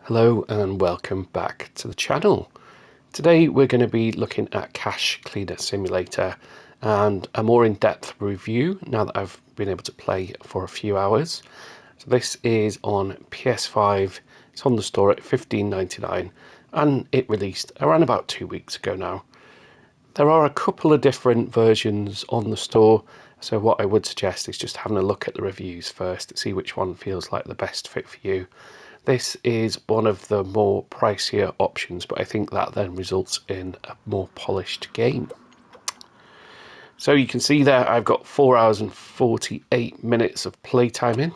Hello and welcome back to the channel. Today we're going to be looking at Cash Cleaner Simulator and a more in-depth review now that I've been able to play for a few hours. So this is on PS5, it's on the store at $15.99 and it released around about 2 weeks ago now. There are a couple of different versions on the store, so what I would suggest is just having a look at the reviews first to see which one feels like the best fit for you. This is one of the more pricier options, but I think that then results in a more polished game. So you can see there I've got 4 hours and 48 minutes of playtime in.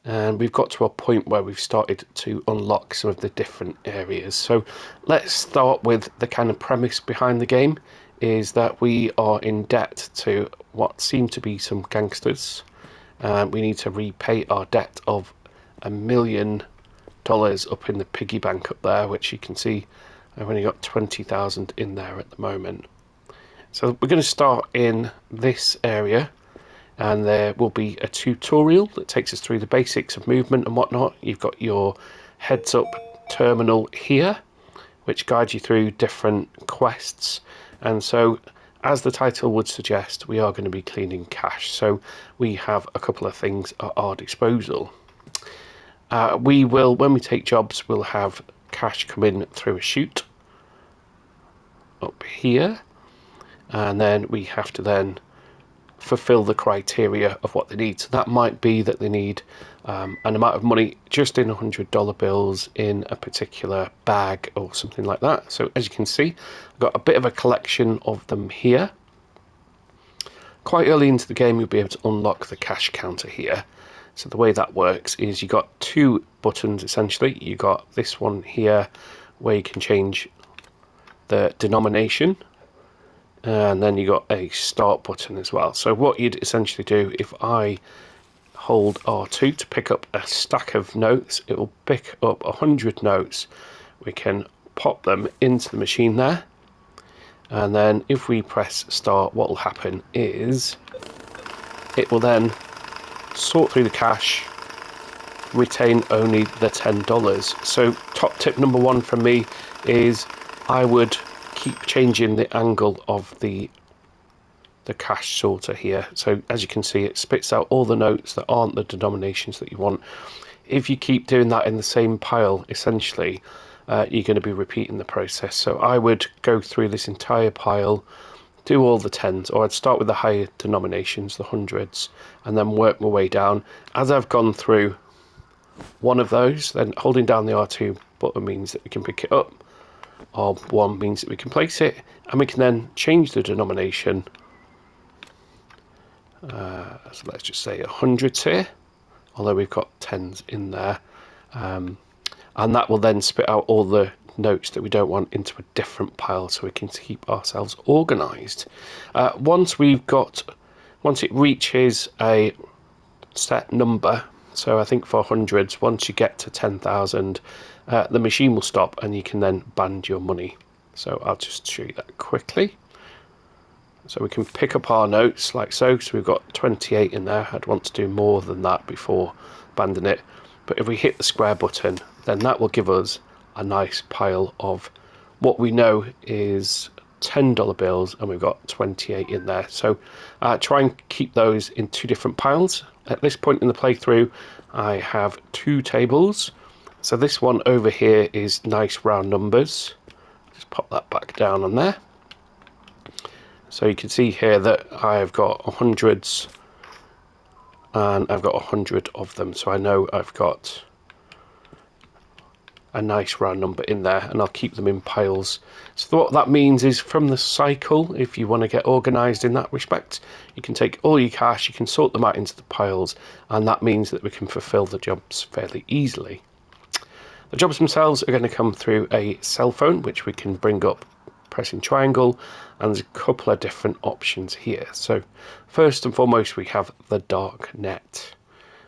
And we've got to a point where we've started to unlock some of the different areas. So let's start with the kind of premise behind the game, is that we are in debt to what seem to be some gangsters. We need to repay our debt of $1 million up in the piggy bank up there, which you can see I've only got 20,000 in there at the moment. So we're going to start in this area, and there will be a tutorial that takes us through the basics of movement and whatnot. You've got your heads up terminal here, which guides you through different quests. And so, as the title would suggest, we are going to be cleaning cash. So we have a couple of things at our disposal. We will, when we take jobs, we'll have cash come in through a chute up here. And then we have to then fulfill the criteria of what they need. So that might be that they need an amount of money just in $100 bills in a particular bag or something like that. So as you can see, I've got a bit of a collection of them here. Quite early into the game, you'll be able to unlock the cash counter here. So the way that works is you've got two buttons essentially. You've got this one here where you can change the denomination, and then you got a start button as well. So what you'd essentially do, if I hold R2 to pick up a stack of notes, it will pick up 100 notes. We can pop them into the machine there, and then if we press start, what will happen is it will then sort through the cash, retain only the $10. So top tip number one from me is I would keep changing the angle of the cash sorter here. So as you can see, it spits out all the notes that aren't the denominations that you want. If you keep doing that in the same pile, essentially you're going to be repeating the process. So I would go through this entire pile, do all the tens, or I'd start with the higher denominations, the hundreds, and then work my way down. As I've gone through one of those, then holding down the R2 button means that we can pick it up, or one means that we can place it, and we can then change the denomination. So let's just say 100s here, although we've got tens in there, and that will then spit out all the notes that we don't want into a different pile, so we can keep ourselves organized. Once it reaches a set number, so I think for hundreds, once you get to 10,000, the machine will stop and you can then band your money. So I'll just show you that quickly. So we can pick up our notes like so. So we've got 28 in there. I'd want to do more than that before banding it. But if we hit the square button, then that will give us a nice pile of what we know is $10 bills, and we've got 28 in there. So try and keep those in two different piles. At this point in the playthrough, I have two tables. So this one over here is nice round numbers. Just pop that back down on there. So you can see here that I've got hundreds, and I've got 100 of them. So I know I've got a nice round number in there, and I'll keep them in piles. So what that means is from the cycle, if you want to get organized in that respect, you can take all your cash, you can sort them out into the piles, and that means that we can fulfill the jobs fairly easily. The jobs themselves are going to come through a cell phone, which we can bring up pressing triangle, and there's a couple of different options here. So first and foremost, we have the dark net,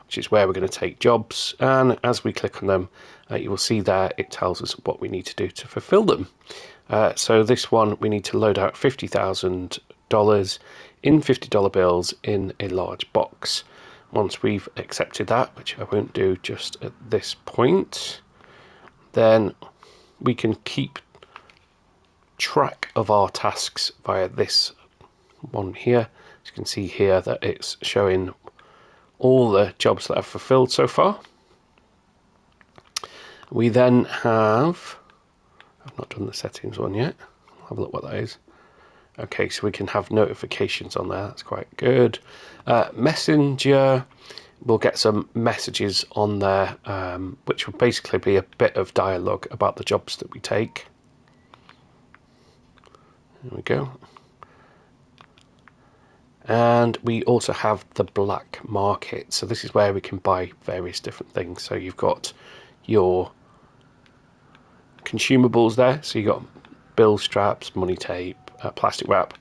which is where we're going to take jobs, and as we click on them, you will see there it tells us what we need to do to fulfill them. So this one, we need to load out $50,000 in $50 bills in a large box. once we've accepted that, which I won't do just at this point, then we can keep track of our tasks via this one here. As you can see here that it's showing all the jobs that I've fulfilled so far. We then have, I've not done the settings one yet. I'll have a look what that is. Okay, so we can have notifications on there. That's quite good. Messenger, we'll get some messages on there, which will basically be a bit of dialogue about the jobs that we take. There we go. And we also have the black market. So this is where we can buy various different things. So you've got your consumables there. So you've got bill straps, money tape, plastic wrap,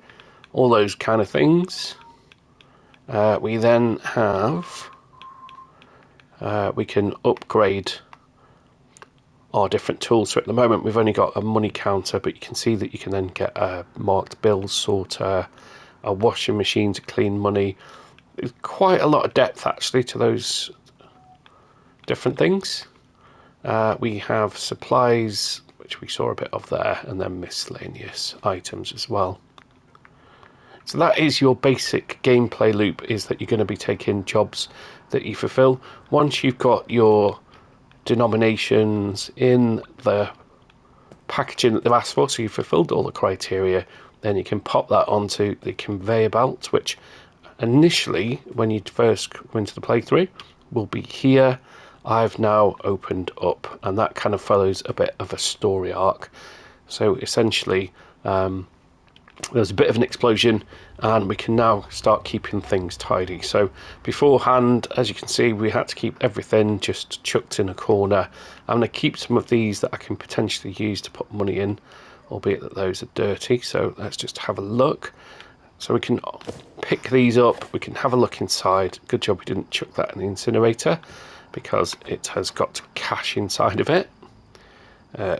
all those kind of things. We then have, we can upgrade our different tools. So at the moment we've only got a money counter, but you can see that you can then get a marked bills sorter, a washing machine to clean money. There's quite a lot of depth actually to those different things. We have supplies, which we saw a bit of there, and then miscellaneous items as well. So that is your basic gameplay loop, is that you're going to be taking jobs that you fulfill. Once you've got your denominations in the packaging that they've asked for, so you've fulfilled all the criteria, then you can pop that onto the conveyor belt, which initially, when you first go into the playthrough, will be here. I've now opened up, and that kind of follows a bit of a story arc. So essentially, there's a bit of an explosion, and we can now start keeping things tidy. So beforehand, as you can see, we had to keep everything just chucked in a corner. I'm going to keep some of these that I can potentially use to put money in, albeit that those are dirty. So let's just have a look. So we can pick these up, we can have a look inside. Good job we didn't chuck that in the incinerator, because it has got cash inside of it.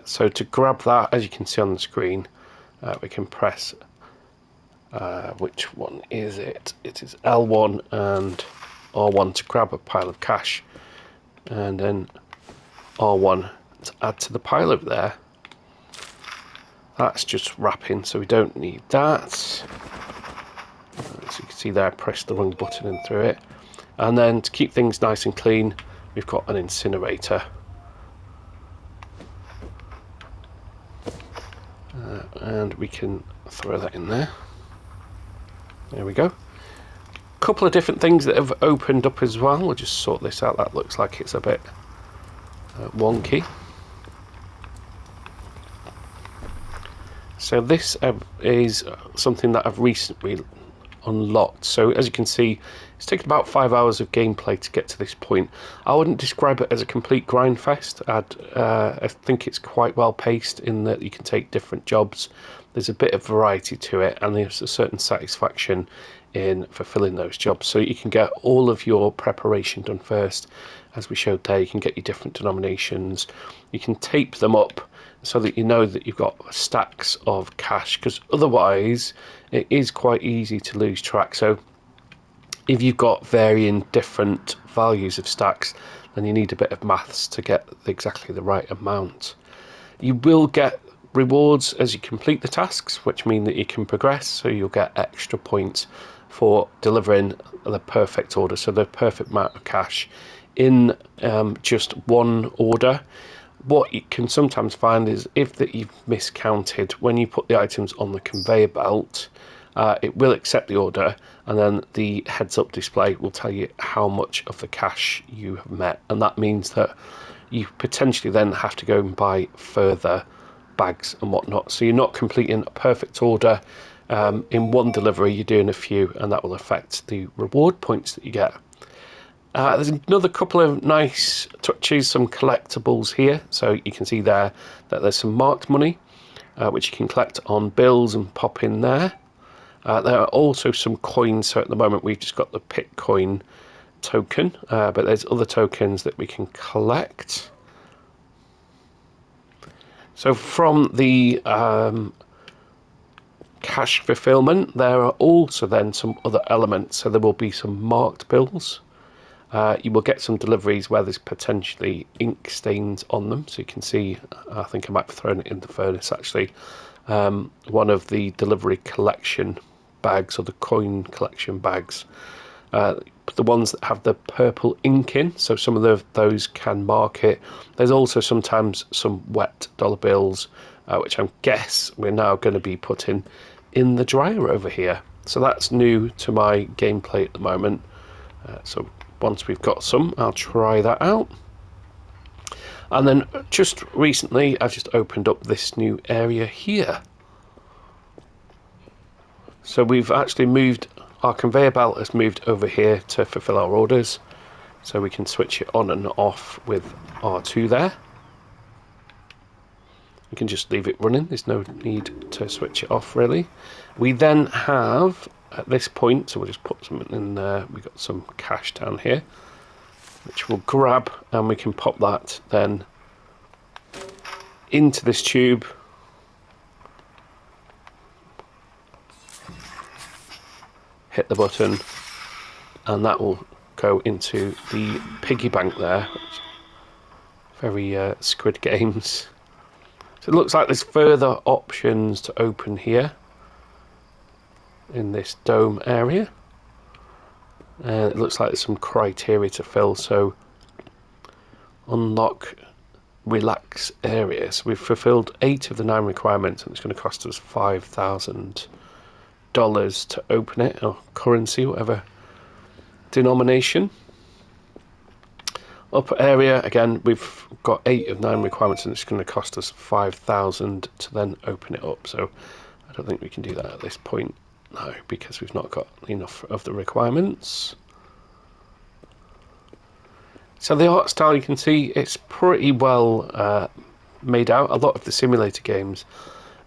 So to grab that, as you can see on the screen, we can press, which one is it? It is L1 and R1 to grab a pile of cash, and then R1 to add to the pile over there. That's just wrapping, so we don't need that. As you can see there, I pressed the wrong button and threw it. And then to keep things nice and clean, we've got an incinerator. And we can throw that in there. There we go. Couple of different things that have opened up as well. We'll just sort this out. That looks like it's a bit wonky. So this is something that I've recently unlocked. So as you can see, it's taken about 5 hours of gameplay to get to this point. I wouldn't describe it as a complete grind fest. I think it's quite well paced in that you can take different jobs. There's a bit of variety to it, and there's a certain satisfaction in fulfilling those jobs. So you can get all of your preparation done first. As we showed there, you can get your different denominations. You can tape them up so that you know that you've got stacks of cash, because otherwise it is quite easy to lose track. So if you've got varying different values of stacks, then you need a bit of maths to get exactly the right amount. You will get rewards as you complete the tasks, which mean that you can progress, so you'll get extra points for delivering the perfect order, so the perfect amount of cash in just one order. What you can sometimes find is if that you've miscounted, when you put the items on the conveyor belt, it will accept the order, and then the heads-up display will tell you how much of the cash you have met, and that means that you potentially then have to go and buy further bags and whatnot. So you're not completing a perfect order in one delivery, you're doing a few, and that will affect the reward points that you get. There's another couple of nice touches, some collectibles here. So you can see there that there's some marked money, which you can collect on bills and pop in there. There are also some coins. So at the moment we've just got the Pitcoin token, but there's other tokens that we can collect. So from the cash fulfillment, there are also then some other elements. So there will be some marked bills. You will get some deliveries where there's potentially ink stains on them. So you can see, I think I might have thrown it in the furnace actually. One of the delivery collection bags, or the coin collection bags, the ones that have the purple ink in, so some of those can mark it. There's also sometimes some wet dollar bills, which I guess we're now going to be putting in the dryer over here. So that's new to my gameplay at the moment. So once we've got some, I'll try that out. And then just recently, I've just opened up this new area here. So we've actually moved, our conveyor belt has moved over here to fulfill our orders. So we can switch it on and off with R2 there. We can just leave it running, there's no need to switch it off really. We then have, at this point, so we'll just put something in there, we've got some cash down here, which we'll grab, and we can pop that then into this tube. Hit the button, and that will go into the piggy bank there. Very Squid Games. So it looks like there's further options to open here in this dome area. It looks like there's some criteria to fill, so unlock relax areas. We've fulfilled 8 of the 9 requirements, and it's going to cost us $5,000 to open it, or currency, whatever denomination. Upper area, again, we've got 8 of 9 requirements, and it's going to cost us 5,000 to then open it up. So I don't think we can do that at this point, no, because we've not got enough of the requirements. So the art style, you can see it's pretty well made out. A lot of the simulator games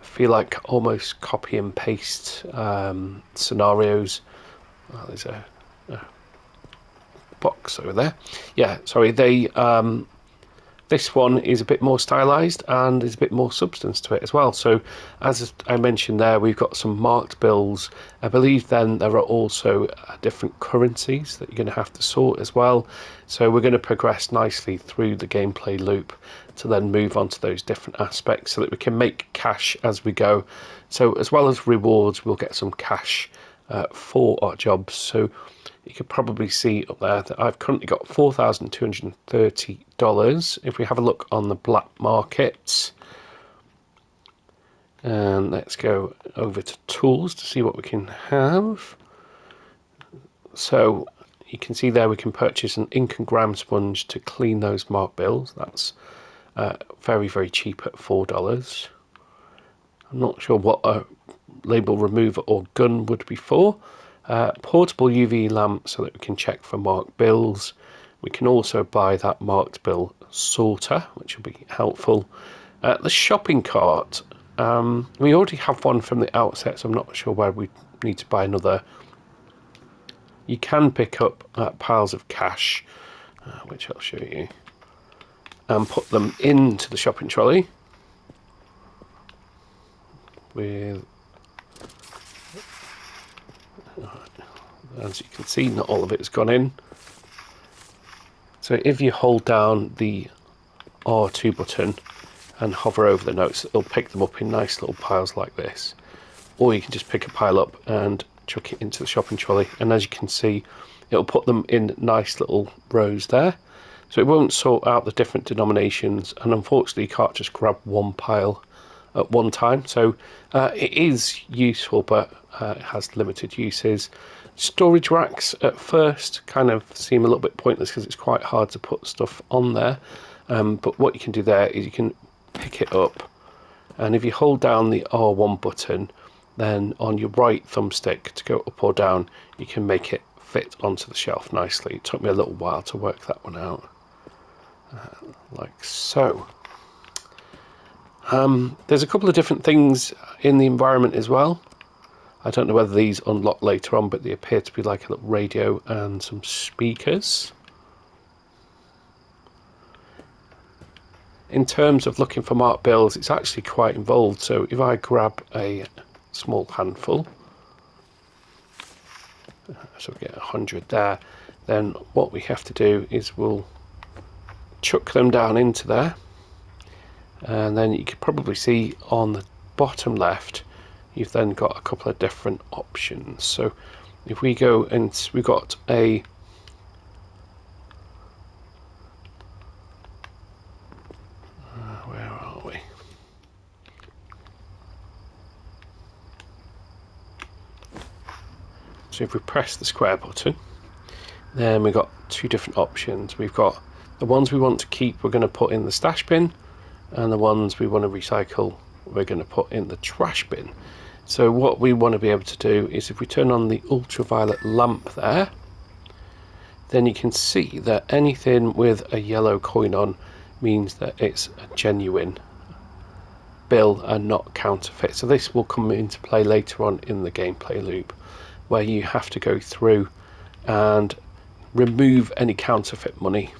feel like almost copy and paste scenarios. Oh, there's a box over there. Yeah, sorry, this one is a bit more stylized, and there's a bit more substance to it as well. So as I mentioned there, we've got some marked bills. I believe then there are also different currencies that you're going to have to sort as well. So we're going to progress nicely through the gameplay loop to then move on to those different aspects so that we can make cash as we go. So as well as rewards, we'll get some cash for our jobs. So you could probably see up there that I've currently got $4,230. If we have a look on the black markets, and let's go over to tools to see what we can have. So you can see there we can purchase an ink and gram sponge to clean those marked bills. That's very, very cheap at $4. I'm not sure what a label remover or gun would be for. Portable UV lamp so that we can check for marked bills. We can also buy that marked bill sorter, which will be helpful. The shopping cart, we already have one from the outset, so I'm not sure where we need to buy another. You can pick up piles of cash, which I'll show you, and put them into the shopping trolley with, as you can see, not all of it has gone in. So if you hold down the R2 button and hover over the notes, it'll pick them up in nice little piles like this. Or you can just pick a pile up and chuck it into the shopping trolley, and as you can see, it'll put them in nice little rows there. So it won't sort out the different denominations, and unfortunately you can't just grab one pile at one time. So it is useful, but it has limited uses. Storage racks at first kind of seem a little bit pointless because it's quite hard to put stuff on there, but what you can do there is you can pick it up, and if you hold down the R1 button, then on your right thumbstick to go up or down, you can make it fit onto the shelf nicely. It took me a little while to work that one out, like so. There's a couple of different things in the environment as well. I don't know whether these unlock later on, but they appear to be like a little radio and some speakers. In terms of looking for marked bills, it's actually quite involved. So if I grab a small handful, so we get 100 there, then what we have to do is we'll chuck them down into there, and then you can probably see on the bottom left you've then got a couple of different options. So if we go and we've got a where are we? So if we press the square button, then we've got two different options. We've got the ones we want to keep, we're going to put in the stash bin, and the ones we want to recycle, we're going to put in the trash bin. So what we want to be able to do is if we turn on the ultraviolet lamp there, then you can see that anything with a yellow coin on means that it's a genuine bill and not counterfeit. So this will come into play later on in the gameplay loop, where you have to go through and remove any counterfeit money.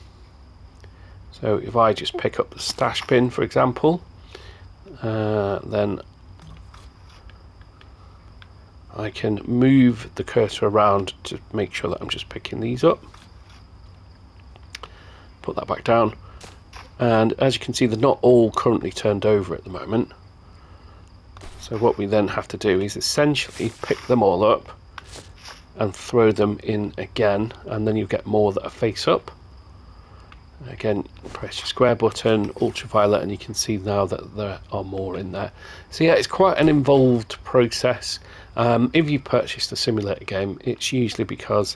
So if I just pick up the stash bin, for example, then I can move the cursor around to make sure that I'm just picking these up. Put that back down. And as you can see, they're not all currently turned over at the moment. So what we then have to do is essentially pick them all up and throw them in again, and then you get more that are face up. Again, press your square button, ultraviolet, and you can see now that there are more in there. So yeah, it's quite an involved process. If you purchased a simulator game, it's usually because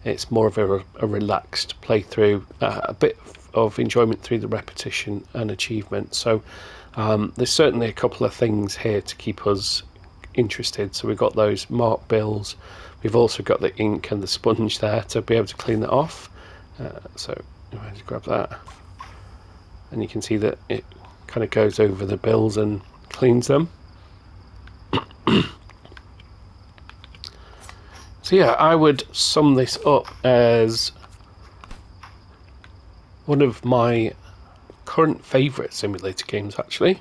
it's more of a relaxed playthrough, a bit of enjoyment through the repetition and achievement. So there's certainly a couple of things here to keep us interested. So we've got those marked bills, we've also got the ink and the sponge there to be able to clean that off. So if I just grab that, and you can see that it kind of goes over the bills and cleans them. So yeah, I would sum this up as one of my current favourite simulator games, actually.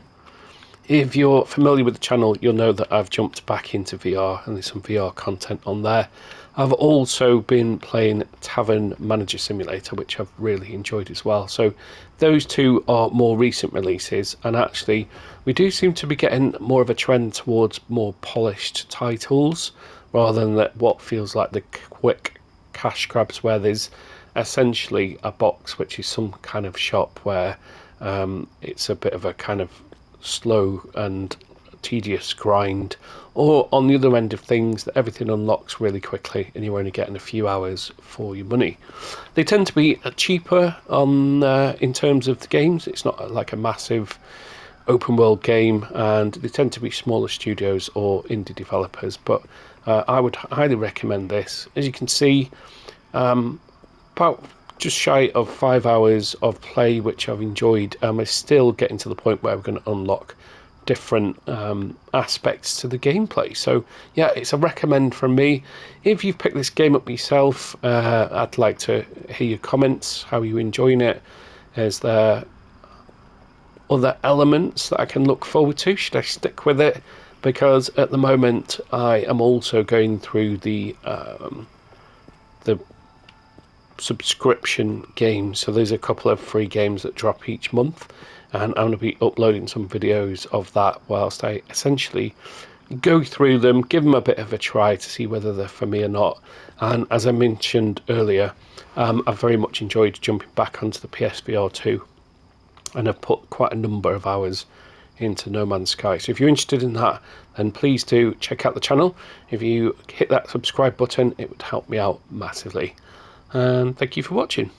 If you're familiar with the channel, you'll know that I've jumped back into VR, and there's some VR content on there. I've also been playing Tavern Manager Simulator, which I've really enjoyed as well. So those two are more recent releases, and actually we do seem to be getting more of a trend towards more polished titles, rather than what feels like the quick cash grabs where there's essentially a box which is some kind of shop where it's a bit of a kind of slow and tedious grind, or on the other end of things that everything unlocks really quickly and you're only getting a few hours for your money. They tend to be cheaper on in terms of the games. It's not like a massive open world game, and they tend to be smaller studios or indie developers, but I would highly recommend this. As you can see, about just shy of 5 hours of play, which I've enjoyed. We're still getting to the point where we're going to unlock different aspects to the gameplay. So yeah, it's a recommend from me. If you've picked this game up yourself, I'd like to hear your comments. How are you enjoying it? Is there other elements that I can look forward to? Should I stick with it? Because at the moment I am also going through the subscription games. So there's a couple of free games that drop each month, and I'm going to be uploading some videos of that whilst I essentially go through them, give them a bit of a try to see whether they're for me or not. And as I mentioned earlier, I've very much enjoyed jumping back onto the PSVR 2, and I've put quite a number of hours into No Man's Sky. So if you're interested in that, then please do check out the channel. If you hit that subscribe button, it would help me out massively. And thank you for watching.